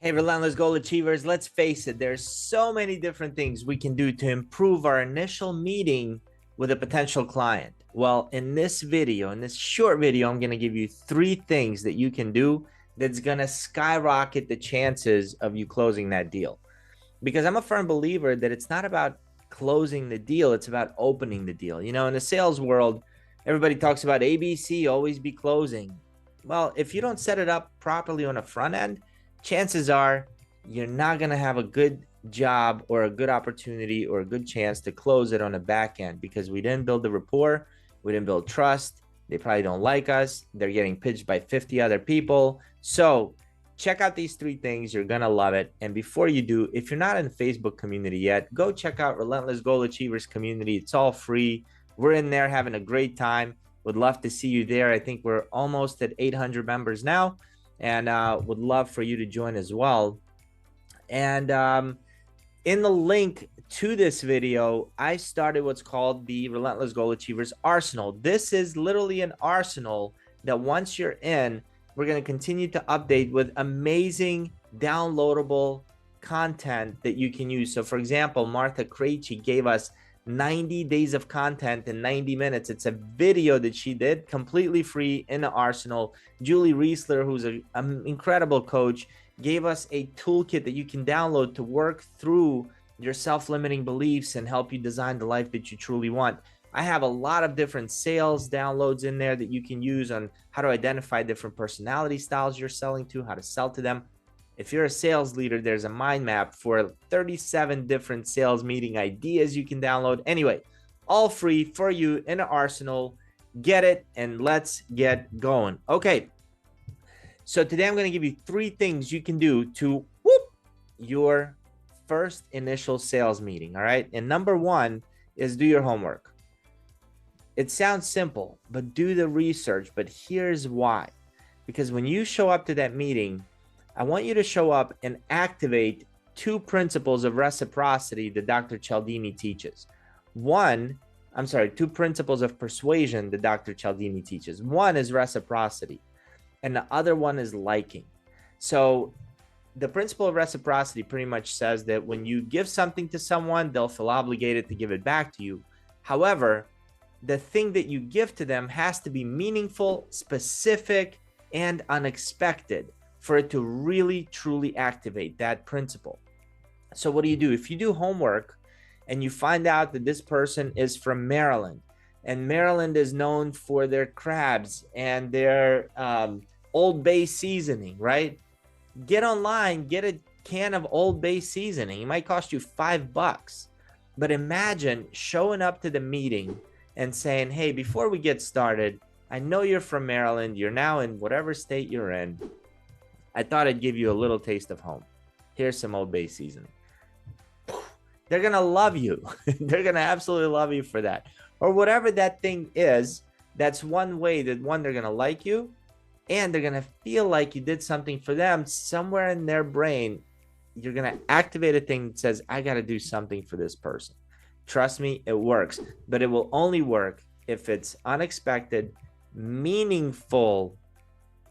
Hey, relentless goal achievers, let's face it, there's so many different things we can do to improve our initial meeting with a potential client. Well, in this video, in this short video, I'm going to give you 3 things that you can do that's going to skyrocket the chances of you closing that deal. Because I'm a firm believer that it's not about closing the deal, it's about opening the deal. You know, in the sales world, everybody talks about ABC, always be closing. Well, if you don't set it up properly on a front end, chances are you're not going to have a good job or a good opportunity or a good chance to close it on the back end because we didn't build the rapport, we didn't build trust. They probably don't like us. They're getting pitched by 50 other people. So check out these 3 things. You're going to love it. And before you do, if you're not in the Facebook community yet, go check out Relentless Goal Achievers community. It's all free. We're in there having a great time. Would love to see you there. I think we're almost at 800 members now, and would love for you to join as well. And in the link to this video, I started what's called the Relentless Goal Achievers Arsenal. This is literally an arsenal that once you're in, we're going to continue to update with amazing downloadable content that you can use. So for example, Martha Krejci gave us 90 days of content in 90 minutes. It's a video that she did completely free in the arsenal. Julie Riesler, who's an incredible coach, gave us a toolkit that you can download to work through your self-limiting beliefs and help you design the life that you truly want. I have a lot of different sales downloads in there that you can use on how to identify different personality styles you're selling to, how to sell to them. If you're a sales leader, there's a mind map for 37 different sales meeting ideas you can download. Anyway, all free for you in the arsenal. Get it and let's get going. Okay, so today I'm going to give you 3 things you can do to whoop your first initial sales meeting. All right, and number 1 is do your homework. It sounds simple, but do the research. But here's why. Because when you show up to that meeting, I want you to show up and activate 2 principles of reciprocity that Dr. Cialdini teaches. 2 principles of persuasion that Dr. Cialdini teaches. 1 is reciprocity, and the other one is liking. So the principle of reciprocity pretty much says that when you give something to someone, they'll feel obligated to give it back to you. However, the thing that you give to them has to be meaningful, specific, and unexpected for it to really, truly activate that principle. So what do? If you do homework and you find out that this person is from Maryland, and Maryland is known for their crabs and their Old Bay seasoning, right? Get online, get a can of Old Bay seasoning. It might cost you $5. But imagine showing up to the meeting and saying, hey, before we get started, I know you're from Maryland. You're now in whatever state you're in. I thought I'd give you a little taste of home. Here's some Old Bay seasoning. They're going to love you. They're going to absolutely love you for that. Or whatever that thing is, that's one way that they're going to like you, and they're going to feel like you did something for them. Somewhere in their brain, you're going to activate a thing that says, I got to do something for this person. Trust me, it works. But it will only work if it's unexpected, meaningful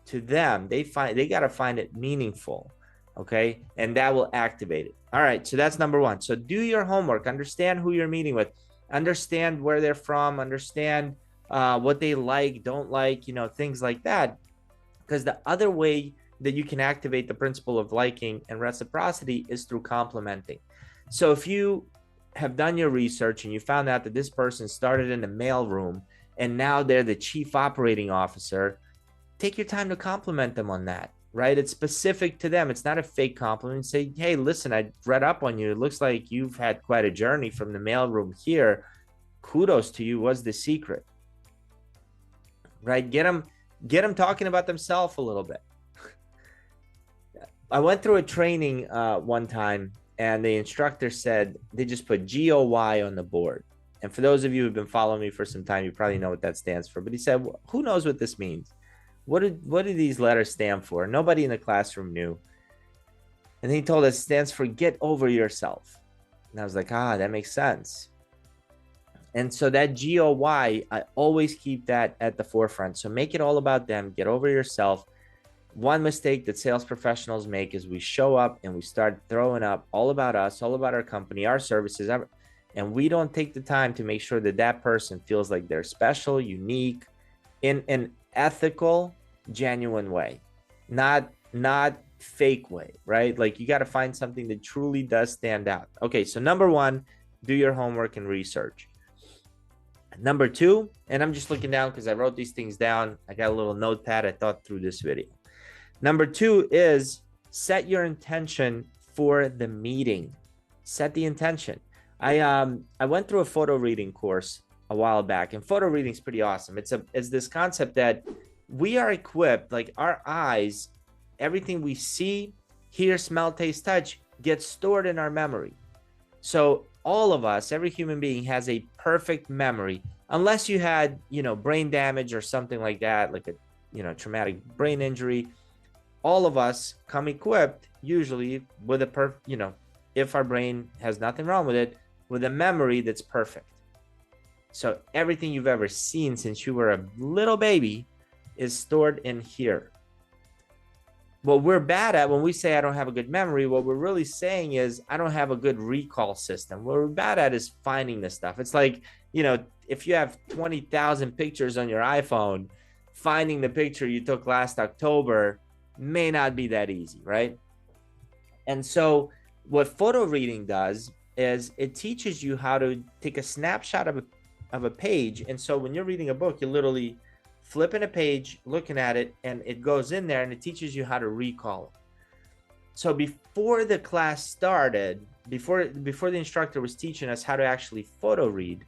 to them. They got to find it meaningful. Okay. And that will activate it. All right. So that's number 1. So do your homework, understand who you're meeting with, understand where they're from, understand what they like, don't like, things like that. Because the other way that you can activate the principle of liking and reciprocity is through complimenting. So if you have done your research and you found out that this person started in the mailroom and now they're the chief operating officer, take your time to compliment them on that, right? It's specific to them. It's not a fake compliment. Say, hey, listen, I read up on you. It looks like you've had quite a journey from the mailroom here. Kudos to you. What's the secret? Right? Get them talking about themselves a little bit. I went through a training one time, and the instructor said they just put GOY on the board. And for those of you who've been following me for some time, you probably know what that stands for. But he said, who knows what this means? What do these letters stand for? Nobody in the classroom knew. And he told us it stands for get over yourself. And I was like, that makes sense. And so that GOY, I always keep that at the forefront. So make it all about them. Get over yourself. One mistake that sales professionals make is we show up and we start throwing up all about us, all about our company, our services, and we don't take the time to make sure that that person feels like they're special, unique, in an ethical, genuine way, not fake way, right? Like you got to find something that truly does stand out. Okay, so number one, do your homework and research. Number two, and I'm just looking down because I wrote these things down. I got a little notepad. I thought through this video. Number two is set your intention for the meeting. Set the intention. I went through a photo reading course a while back, and photo reading is pretty awesome. It's this concept that we are equipped, like our eyes, everything we see, hear, smell, taste, touch gets stored in our memory. So all of us, every human being has a perfect memory, unless you had, brain damage or something like that, like a, traumatic brain injury. All of us come equipped usually with if our brain has nothing wrong with it, with a memory that's perfect. So everything you've ever seen since you were a little baby is stored in here. What we're bad at when we say I don't have a good memory, what we're really saying is I don't have a good recall system. What we're bad at is finding this stuff. It's like, if you have 20,000 pictures on your iPhone, finding the picture you took last October may not be that easy, right? And so what photo reading does is it teaches you how to take a snapshot of a page. And so when you're reading a book, you literally flipping a page, looking at it, and it goes in there and it teaches you how to recall it. So before the class started, before the instructor was teaching us how to actually photo read,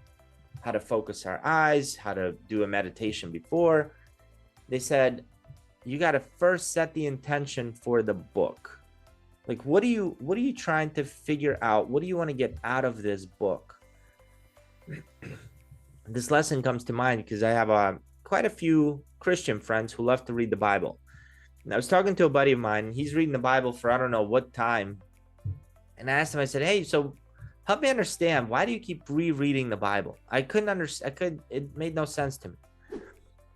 how to focus our eyes, how to do a meditation before, they said, you got to first set the intention for the book. Like, what are you trying to figure out? What do you want to get out of this book? This lesson comes to mind because I have quite a few Christian friends who love to read the Bible. And I was talking to a buddy of mine. He's reading the Bible for I don't know what time. And I asked him, I said, hey, so help me understand. Why do you keep rereading the Bible? I couldn't understand. It made no sense to me.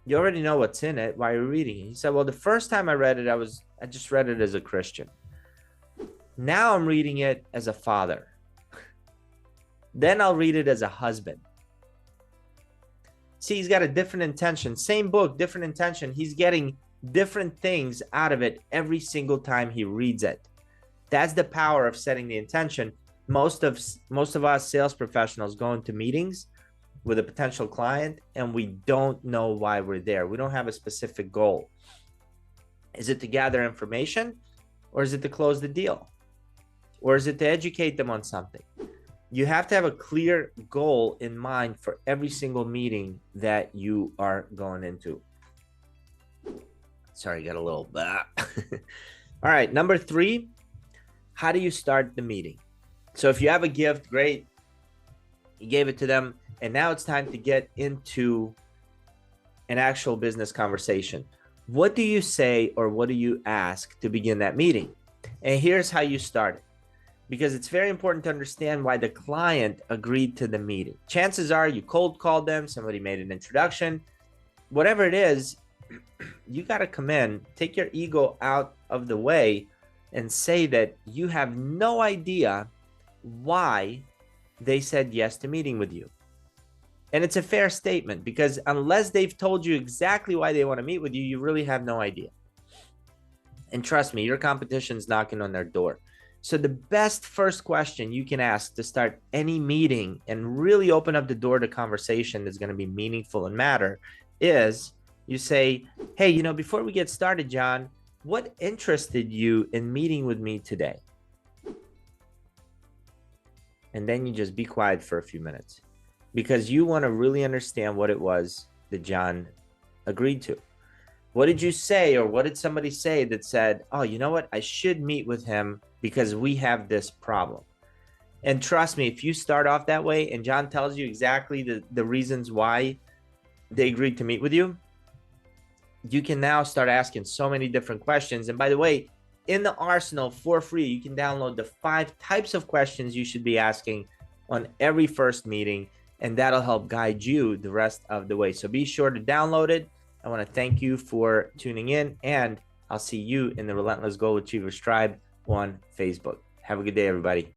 You already know what's in it. Why are you reading it? He said, well, the first time I read it, I just read it as a Christian. Now I'm reading it as a father. Then I'll read it as a husband. See, he's got a different intention. Same book, different intention. He's getting different things out of it every single time he reads it. That's the power of setting the intention. Most of us sales professionals go into meetings with a potential client and we don't know why we're there. We don't have a specific goal. Is it to gather information, or is it to close the deal? Or is it to educate them on something? You have to have a clear goal in mind for every single meeting that you are going into. Sorry, got a little blah. All right, number three, how do you start the meeting? So if you have a gift, great. You gave it to them, and now it's time to get into an actual business conversation. What do you say or what do you ask to begin that meeting? And here's how you start it, because it's very important to understand why the client agreed to the meeting. Chances are you cold called them, somebody made an introduction, whatever it is, you got to come in, take your ego out of the way and say that you have no idea why they said yes to meeting with you. And it's a fair statement, because unless they've told you exactly why they want to meet with you, you really have no idea. And trust me, your competition's knocking on their door. So the best first question you can ask to start any meeting and really open up the door to conversation that's going to be meaningful and matter is you say, hey, before we get started, John, what interested you in meeting with me today? And then you just be quiet for a few minutes, because you want to really understand what it was that John agreed to. What did you say, or what did somebody say that said, oh, you know what? I should meet with him because we have this problem. And trust me, if you start off that way and John tells you exactly the reasons why they agreed to meet with you, you can now start asking so many different questions. And by the way, in the arsenal for free, you can download the 5 types of questions you should be asking on every first meeting, and that'll help guide you the rest of the way. So be sure to download it. I want to thank you for tuning in, and I'll see you in the Relentless Goal Achievers Tribe on Facebook. Have a good day, everybody.